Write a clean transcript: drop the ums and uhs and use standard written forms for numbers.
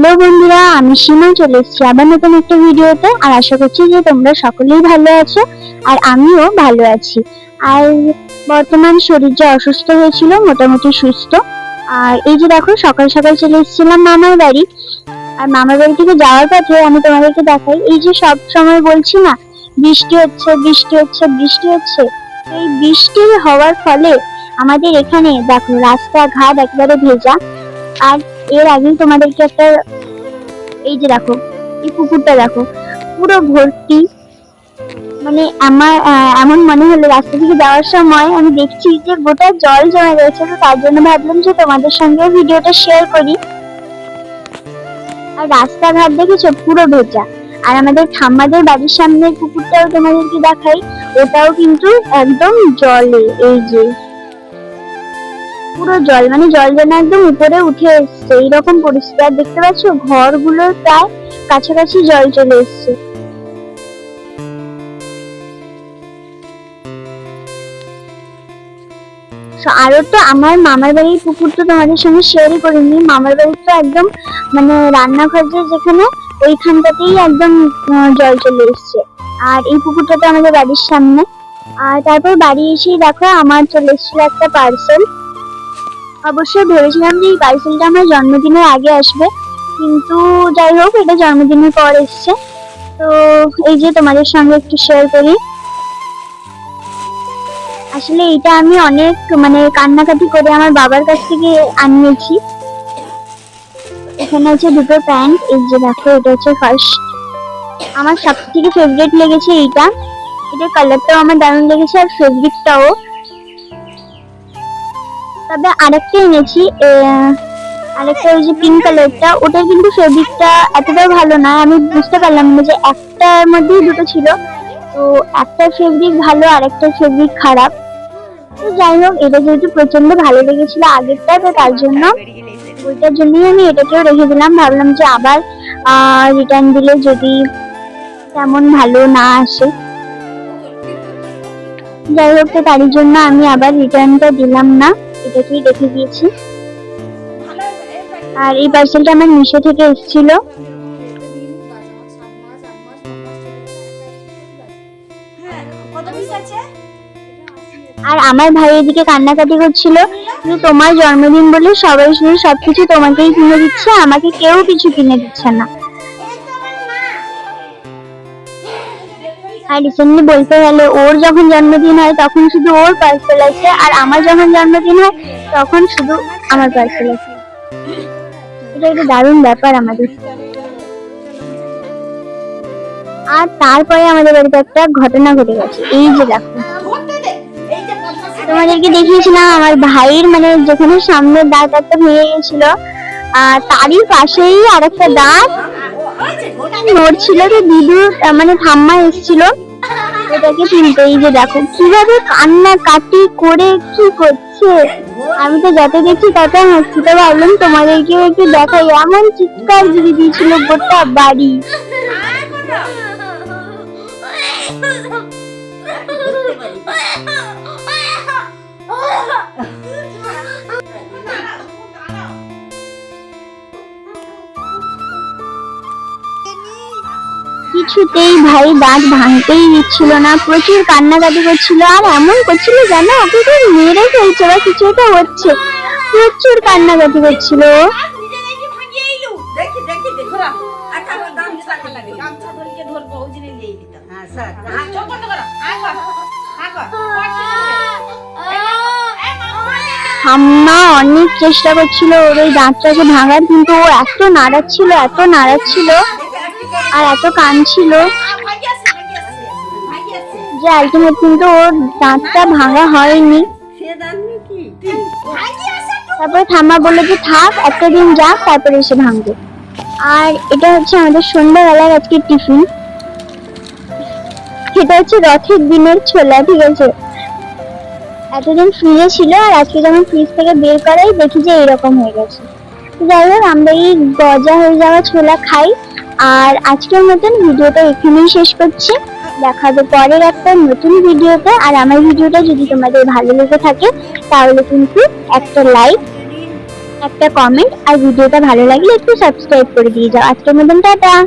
Hello বন্ধুরা, আমি সীমা চলে এসেছি আবার নতুন একটা ভিডিওতে। আর আশা করছি যে তোমরা সকলেই ভালো আছো আর আমিও ভালো আছি। আর বর্তমান শরীর যে অসুস্থ হয়েছিল মোটামুটি সুস্থ। আর এই যে দেখো সকাল সকাল চলে এসেছিলাম মামার বাড়ি। আর মামার বাড়ি থেকে যাওয়ার পথে আমি তোমাদেরকে দেখাই, এই যে সব সময় বলছি না বৃষ্টি হচ্ছে বৃষ্টি হচ্ছে বৃষ্টি হচ্ছে, এই বৃষ্টি হওয়ার ফলে আমাদের এখানে দেখো রাস্তাঘাট একেবারে ভেজা। আর এর আগেই তোমাদেরকে একটা, এই যে দেখো এই পুকুরটা দেখো পুরো ভর্তি, মানে আমার এমন মনে হলো রাস্তা থেকে যাওয়ার সময় আমি দেখছি যে গোটা জল জমে রয়েছে। তো তার জন্য ভাবলাম যে তোমাদের সঙ্গে ভিডিওটা শেয়ার করি। আর রাস্তাঘাট দেখেছো পুরো ভেজা। আর আমাদের ঠাম্মাদের বাড়ির সামনের পুকুরটাও তোমাদেরকে দেখাই, ওটাও কিন্তু একদম জলে, এই যে পুরো জল, মানে জল যেন একদম উপরে উঠে এসছে এইরকম পরিস্থিতি। আর দেখতে পাচ্ছ ঘরগুলোর প্রায় কাছাকাছি জল চলে এসছে। আরো তো আমার মামার বাড়ির পুকুর তো তোমাদের সঙ্গে শেয়ারই করিনি। মামার বাড়ির তো একদম মানে রান্নাঘর যেখানে ওইখানটাতেই একদম জল চলে এসছে। আর এই পুকুরটা তো আমাদের বাড়ির সামনে। আর তারপর বাড়ি এসেই দেখো আমার চলে এসেছিল একটা পার্সেল। অবশ্যই ভেবেছিলাম যে এই পার্সেলটা আমার জন্মদিনের আগে আসবে, কিন্তু যাই হোক এটা জন্মদিনের পর এসছে। তো এই যে তোমাদের সঙ্গে একটু শেয়ার করি। আসলে এটা আমি অনেক মানে কান্নাকাটি করে আমার বাবার কাছ থেকে আনিয়েছি। এখানে আছে দুটো প্যান্ট, এই যে দেখো এটা হচ্ছে ফার্স্ট। আমার সব থেকে ফেভারিট লেগেছে এইটা, এটার কালারটাও আমার দারুণ লেগেছে আর ফেভারিটটাও। তবে আরেকটা এনেছি, আরেকটা ওই যে পিঙ্ক কালারটা, ওটার কিন্তু ফেব্রিকটা এতটাও ভালো না। আমি বুঝতে পারলাম না যে একটার মধ্যেই দুটো ছিল, তো একটার ফেব্রিক ভালো আর একটার ফেব্রিক খারাপ। তো যাই হোক এটা যেহেতু প্রচন্ড ভালো লেগেছিল আগেরটা, তো তার জন্য ওইটার জন্যই আমি এটাকেও রেখে দিলাম। ভাবলাম যে আবার রিটার্ন দিলে যদি তেমন ভালো না আসে, যাই হোক তো তার জন্য আমি আবার রিটার্নটা দিলাম না, এটাকেই রেখে দিয়েছি। আর এই পার্সেলটা আমার মিশো থেকে এসেছিল। আর আমার ভাই এদিকে কান্নাকাটি করছিল যে তোমার জন্মদিন বলে সবাই শুধু সবকিছু তোমাকেই কিনে দিচ্ছে, আমাকে কেউ কিছু কিনে দিচ্ছে না। আর রিসেন্টলি বলতে গেলে ওর যখন জন্মদিন হয় তখন শুধু ওর পার্সেল আছে, আর আমার যখন জন্মদিন হয় তখন শুধু আমার পার্সেল আছে। এটা একটা দারুণ ব্যাপার আমাদের। আর তারপরে আমাদের বাড়িতে একটা ঘটনা ঘটে গেছে, এই যে দেখো তোমাদেরকে দেখিয়েছিলাম আমার ভাইয়ের মানে যেখানে সামনের দাঁত একটা ভেঙে গেছিল, তারই পাশেই আরেকটা দাঁত নড়ছিল। তো দিদুর মানে ঠাম্মা এসেছিল এটাকে তুলতে। এই যে দেখো কিভাবে কান্না কাটি করে কি করছে, আমি তো যত দেখছি তত হাসছি। তো ভাবলাম তোমাদেরকেও একটু দেখাই, এমন চিৎকার দিয়ে দিয়েছিল গোটা বাড়ি। কিছুতেই ভাই দাঁত ভাঙতেই দিচ্ছিল না, প্রচুর কান্নাকাটি করছিল। আর এমন করছিল যেন ওকে কেউ মেরে ফেলছে বা কিছু একটা হচ্ছে, প্রচুর কান্নাকাটি করছিল। ঠাম্মা অনেক চেষ্টা করছিল ওর ওই দাঁতটাকে ভাঙার, কিন্তু ও এত নাড়াচ্ছিল এত নাড়াচ্ছিল আর এত কাঁদছিল যে আলটিমেট কিন্তু ওর দাঁতটা ভাঙা হয়নি। তারপরে ঠাম্মা বললো যে থাক একটা দিন যাক তারপরে এসে ভাঙবে। আর এটা হচ্ছে আমাদের সন্ধ্যাবেলার আজকে টিফিন। এটা হচ্ছে রথের দিনের ছোলা, ঠিক আছে। এতদিন ফ্রিজে ছিল আর আজকে যখন ফ্রিজ থেকে বের করাই দেখি যে এরকম হয়ে গেছে। যাই হোক আমরা এই গজা হয়ে যাওয়া ছোলা খাই। আর আজকের মতন ভিডিওটা এখানেই শেষ করছি, দেখা হবে পরের একটা নতুন ভিডিওতে। আর আমার ভিডিওটা যদি তোমাদের ভালো লেগে থাকে তাহলে কিন্তু একটা লাইক একটা কমেন্ট আর ভিডিওটা ভালো লাগলে একটু সাবস্ক্রাইব করে দিয়ে যাও। আজকের মতন টাটা।